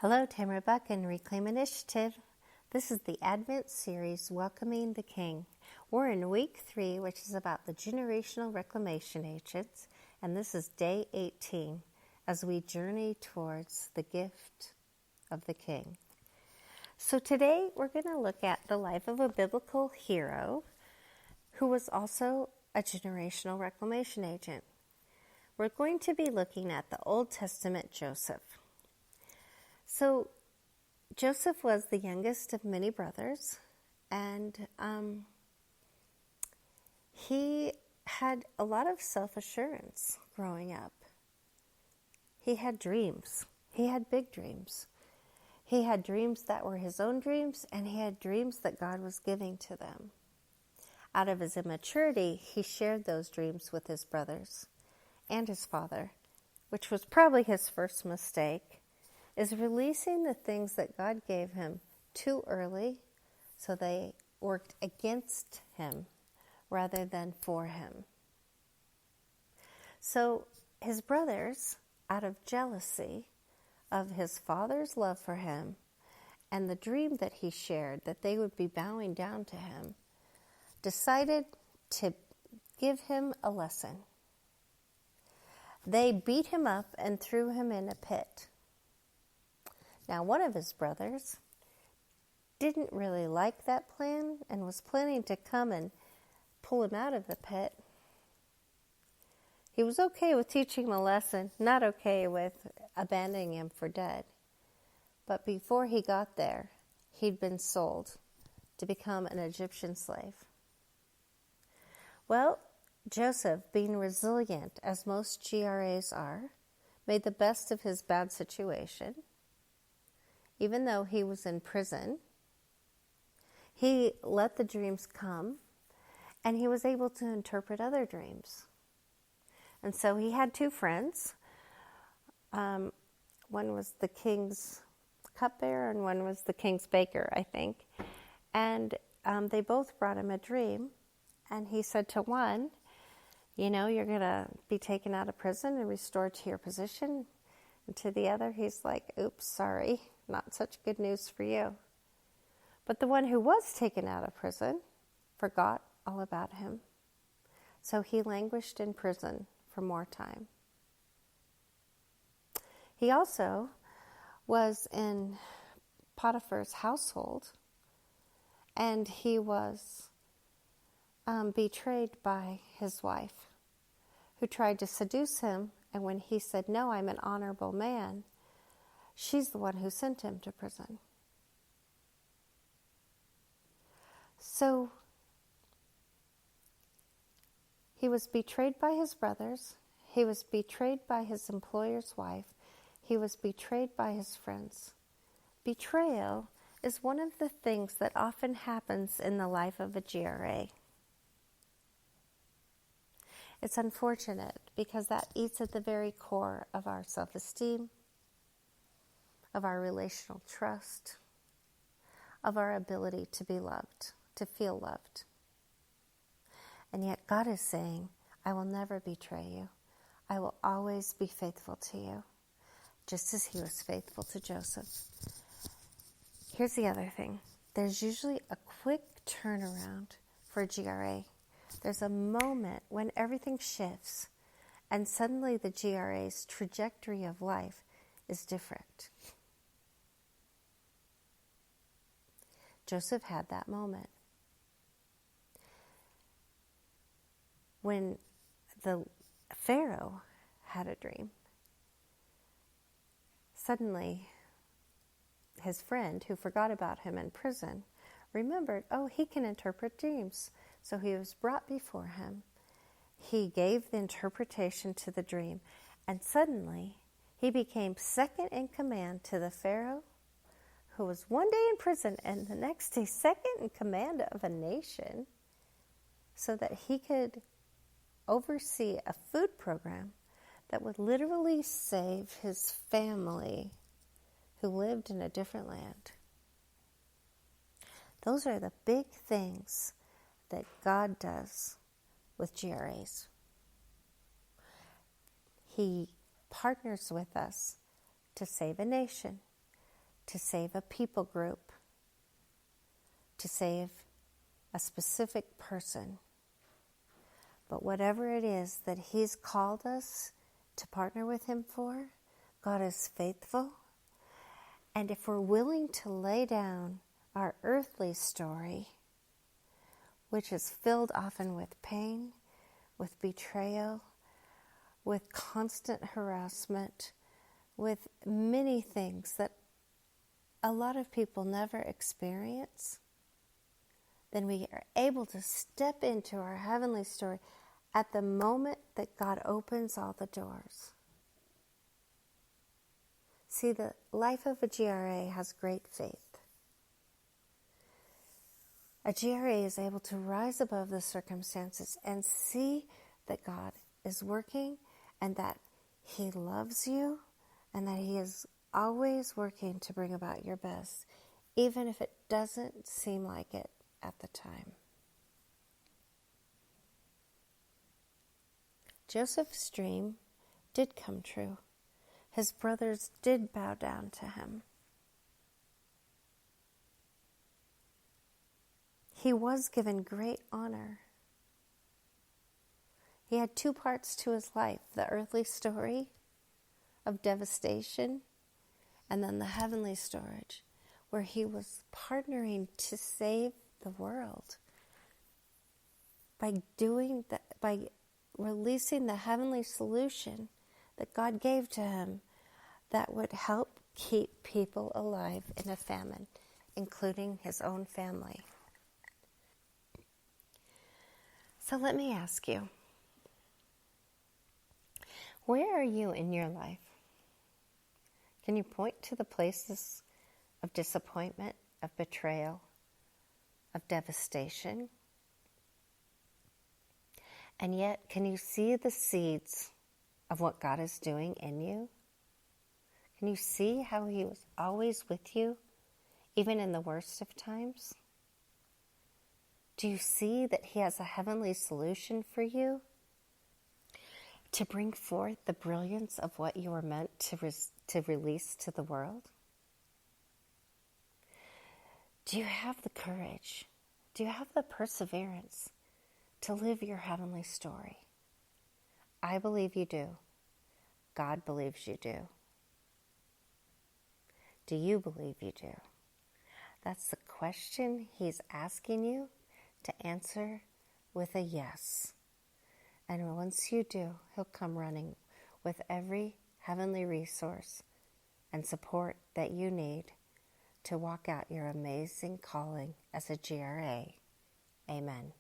Hello, Tamara Buck and Reclaim Initiative. This is the Advent series, Welcoming the King. We're in week 3, which is about the generational reclamation agents, and this is day 18 as we journey towards the gift of the King. So today we're going to look at the life of a biblical hero who was also a generational reclamation agent. We're going to be looking at the Old Testament Joseph. So Joseph was the youngest of many brothers, and he had a lot of self-assurance growing up. He had dreams. He had big dreams. He had dreams that were his own dreams, and he had dreams that God was giving to them. Out of his immaturity, he shared those dreams with his brothers and his father, which was probably his first mistake, is releasing the things that God gave him too early, so they worked against him rather than for him. So his brothers, out of jealousy of his father's love for him and the dream that he shared that they would be bowing down to him, decided to give him a lesson. They beat him up and threw him in a pit. Now, one of his brothers didn't really like that plan and was planning to come and pull him out of the pit. He was okay with teaching him a lesson, not okay with abandoning him for dead. But before he got there, he'd been sold to become an Egyptian slave. Well, Joseph, being resilient as most GRAs are, made the best of his bad situation. Even though he was in prison, he let the dreams come, and he was able to interpret other dreams. And so he had two friends. One was the king's cupbearer, and one was the king's baker, I think. And they both brought him a dream, and he said to one, you're going to be taken out of prison and restored to your position. And to the other, he's like, oops, sorry. Not such good news for you. But the one who was taken out of prison forgot all about him. So he languished in prison for more time. He also was in Potiphar's household, and he was betrayed by his wife, who tried to seduce him. And when he said, no, I'm an honorable man, she's the one who sent him to prison. So he was betrayed by his brothers. He was betrayed by his employer's wife. He was betrayed by his friends. Betrayal is one of the things that often happens in the life of a GRA. It's unfortunate because that eats at the very core of our self-esteem, of our relational trust, of our ability to be loved, to feel loved. And yet God is saying, I will never betray you. I will always be faithful to you, just as he was faithful to Joseph. Here's the other thing. There's usually a quick turnaround for GRA. There's a moment when everything shifts, and suddenly the GRA's trajectory of life is different. Joseph had that moment. When the Pharaoh had a dream, suddenly his friend, who forgot about him in prison, remembered, he can interpret dreams. So he was brought before him. He gave the interpretation to the dream, and suddenly he became second in command to the Pharaoh, who was one day in prison and the next day second in command of a nation, so that he could oversee a food program that would literally save his family who lived in a different land. Those are the big things that God does with GRAs. He partners with us to save a nation, to save a people group, to save a specific person. But whatever it is that He's called us to partner with Him for, God is faithful. And if we're willing to lay down our earthly story, which is filled often with pain, with betrayal, with constant harassment, with many things that a lot of people never experience, then we are able to step into our heavenly story at the moment that God opens all the doors. See, the life of a GRA has great faith. A GRA is able to rise above the circumstances and see that God is working and that He loves you and that He is always working to bring about your best, even if it doesn't seem like it at the time. Joseph's dream did come true. His brothers did bow down to him. He was given great honor. He had two parts to his life, the earthly story of devastation and then the heavenly story where he was partnering to save the world by releasing the heavenly solution that God gave to him that would help keep people alive in a famine, including his own family. So let me ask you, where are you in your life? Can you point to the places of disappointment, of betrayal, of devastation? And yet, can you see the seeds of what God is doing in you? Can you see how He was always with you, even in the worst of times? Do you see that He has a heavenly solution for you to bring forth the brilliance of what you were meant to release to the world? Do you have the courage? Do you have the perseverance to live your heavenly story? I believe you do. God believes you do. Do you believe you do? That's the question He's asking you to answer with a yes. And once you do, He'll come running with every heavenly resource and support that you need to walk out your amazing calling as a GRA. Amen.